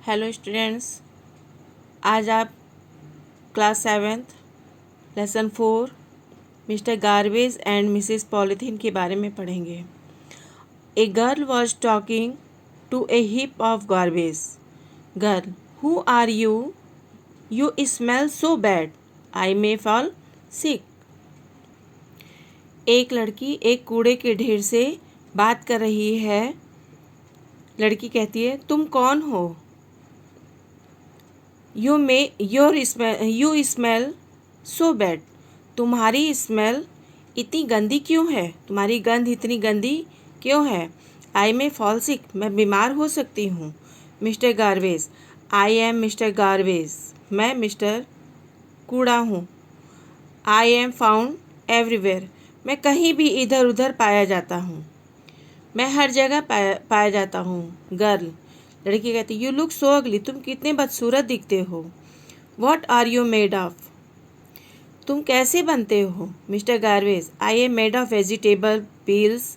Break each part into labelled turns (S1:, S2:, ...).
S1: Hello students, आज आप class 7th lesson 4 Mr Garbage and Mrs Polythene के बारे में पढ़ेंगे। A girl was talking to a heap of garbage. Girl, who are you? You smell so bad, I may fall sick. एक लड़की एक कूड़े के ढेर से बात कर रही है। लड़की कहती है, तुम कौन हो? You smell so bad. तुम्हारी स्मेल इतनी गंदी क्यों है? तुम्हारी गंध इतनी गंदी क्यों है? आई मे फॉल सिक, मैं बीमार हो सकती हूँ। Mister Garbage, I am mister garbage, मैं मिस्टर कूड़ा हूँ। आई एम फाउंड एवरीवेयर, मैं कहीं भी इधर उधर पाया जाता हूँ। मैं हर जगह पाया जाता हूँ। गर्ल, लड़की कहती, यू लुक सो अगली, तुम कितने बदसूरत दिखते हो। What are you made of, तुम कैसे बनते हो? Mr Garbage, I am made of vegetable peels,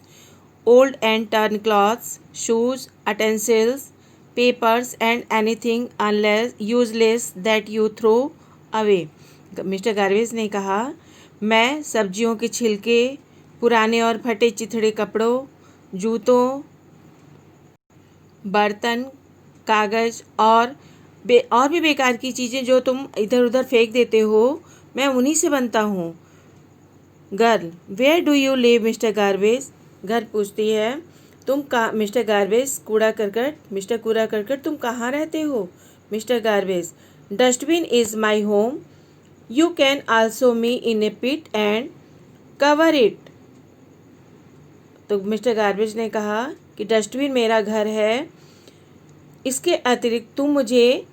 S1: old and torn clothes, shoes, utensils, papers and anything unless useless that you throw away. Mr Garbage ने कहा, मैं सब्जियों के छिलके, पुराने और फटे चिथड़े कपड़ों, जूतों, बर्तन, कागज़ और भी बेकार की चीज़ें जो तुम इधर उधर फेंक देते हो, मैं उन्हीं से बनता हूँ। Girl, where do you live Mr Garbage? घर पूछती है, मिस्टर गार्बेज मिस्टर कूड़ा करकट, तुम कहाँ रहते हो? Mr Garbage, dustbin is my home, you can also me in a pit and cover it. तो मिस्टर गार्बेज ने कहा कि डस्टबिन मेरा घर है, इसके अतिरिक्त तुम मुझे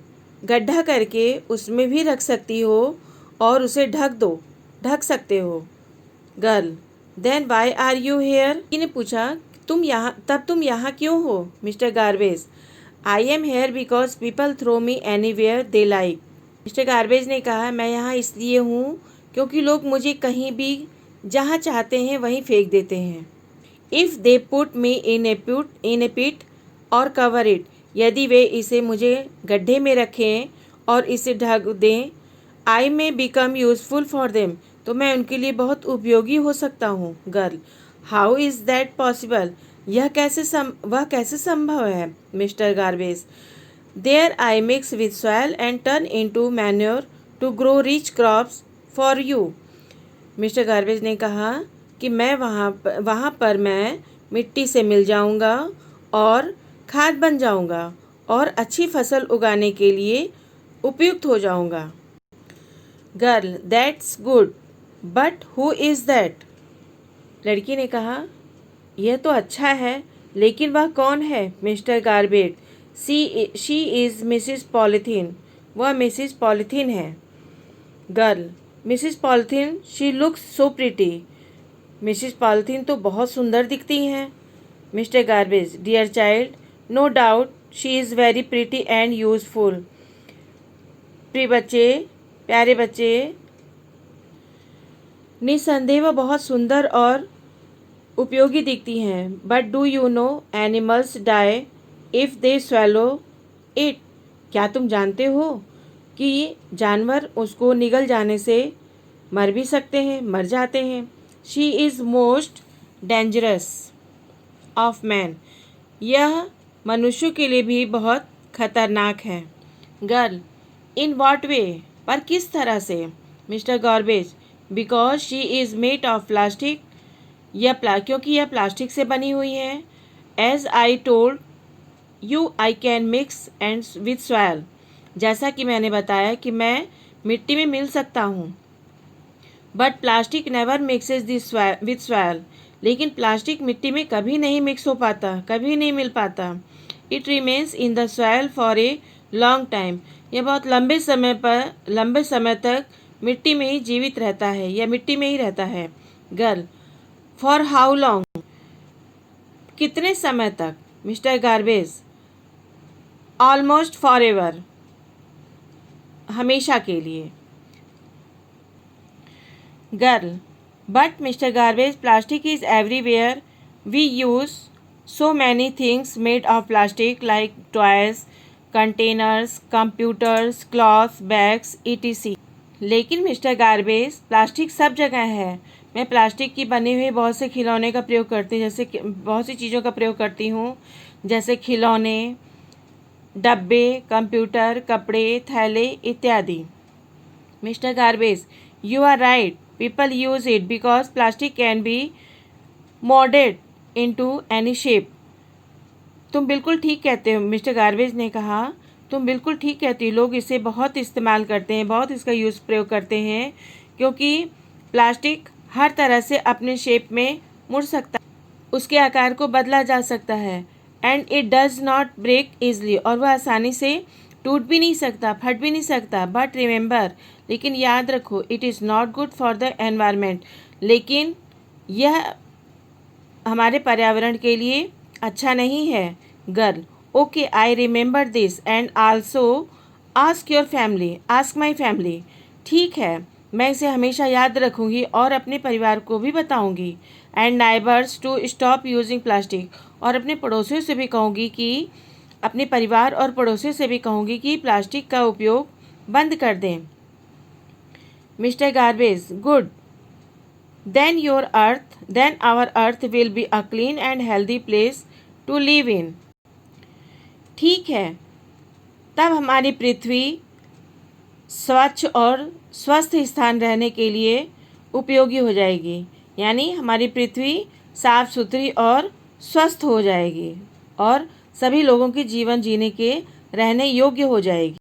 S1: गड्ढा करके उसमें भी रख सकती हो और उसे ढक सकते हो। Girl, then why are you here? ने पूछा, तुम यहाँ क्यों हो? Mr Garbage, I am here because people throw me anywhere they like. Mr Garbage ने कहा, मैं यहाँ इसलिए हूँ क्योंकि लोग मुझे कहीं भी जहाँ चाहते हैं वहीं फेंक देते हैं। If they put me in a पिट और कवर इट, यदि वे इसे मुझे गड्ढे में रखें और इसे ढक दें, I may become useful for them, तो मैं उनके लिए बहुत उपयोगी हो सकता हूँ। Girl, how is that possible, वह कैसे संभव है? Mister Garbage, there I mix with soil and turn into manure to grow rich crops for you. Mister Garbage ने कहा कि मैं वहाँ पर मैं मिट्टी से मिल जाऊँगा और खाद बन जाऊँगा और अच्छी फसल उगाने के लिए उपयुक्त हो जाऊँगा। Girl, that's good, but who is that? लड़की ने कहा, यह तो अच्छा है, लेकिन वह कौन है? Mister Garbage, she is Mrs Polythene, वह मिसिस पॉलीथीन है। Girl, Mrs Polythene, she looks so pretty, Mrs Polythene तो बहुत सुंदर दिखती हैं। Mr Garbage, dear child, no doubt she is very pretty and useful. प्यारे बच्चे, निसंदेह वह बहुत सुंदर और उपयोगी दिखती हैं। But do you know animals die if they swallow it, क्या तुम जानते हो कि जानवर उसको निगल जाने से मर जाते हैं। She is most dangerous of man, यह मनुष्य के लिए भी बहुत खतरनाक है। गर्ल, इन वॉट वे, पर किस तरह से? Mr Garbage, because she is made of plastic, क्योंकि यह प्लास्टिक से बनी हुई है। As I told you, I can mix and with soil, जैसा कि मैंने बताया कि मैं मिट्टी में मिल सकता हूँ। But plastic never mixes this with soil, लेकिन प्लास्टिक मिट्टी में कभी नहीं मिक्स हो पाता, कभी नहीं मिल पाता। It remains in the soil for a long time, यह बहुत लंबे समय तक मिट्टी में ही जीवित रहता है, यह मिट्टी में ही रहता है। गर्ल, फॉर हाउ लॉन्ग, कितने समय तक? Mister garbage, almost forever, हमेशा के लिए। Girl, but mister garbage, plastic is everywhere, we use so many things made of plastic like toys, containers, computers, clothes, bags, etc। लेकिन mister garbage, plastic सब जगह है। मैं प्लास्टिक की बने हुए बहुत से खिलौने का प्रयोग करती हूँ, जैसे बहुत सी चीज़ों का प्रयोग करती हूँ, जैसे खिलौने, डब्बे, कंप्यूटर, कपड़े, थैले इत्यादि। Mister garbage, you are right, people use it because plastic can be moulded into any shape. तुम बिल्कुल ठीक कहते हो, मिस्टर गार्बेज ने कहा। तुम बिल्कुल ठीक कहती हो, लोग इसे बहुत इस्तेमाल करते हैं, बहुत इसका यूज़ प्रयोग करते हैं, क्योंकि प्लास्टिक हर तरह से अपने शेप में मुड़ सकता है, उसके आकार को बदला जा सकता है। And it does not break easily, और वह आसानी से टूट भी नहीं सकता, फट भी नहीं सकता। बट रिमेंबर, लेकिन याद रखो, it is not good for the environment, लेकिन यह हमारे पर्यावरण के लिए अच्छा नहीं है। Girl, okay, I remember this and also ask your family, ask my family. ठीक है, मैं इसे हमेशा याद रखूँगी और अपने परिवार को भी बताऊँगी। And neighbours to stop using plastic, और अपने पड़ोसियों से भी कहूँगी कि अपने परिवार और पड़ोसियों से भी कहूँगी कि प्लास्टिक का उपयोग बंद कर दें। Mister garbage, good, then our earth will be a clean and healthy place to live in। ठीक है, तब हमारी पृथ्वी स्वच्छ और स्वस्थ स्थान रहने के लिए उपयोगी हो जाएगी, यानी हमारी पृथ्वी साफ सुथरी और स्वस्थ हो जाएगी और सभी लोगों के जीवन जीने के रहने योग्य हो जाएगी।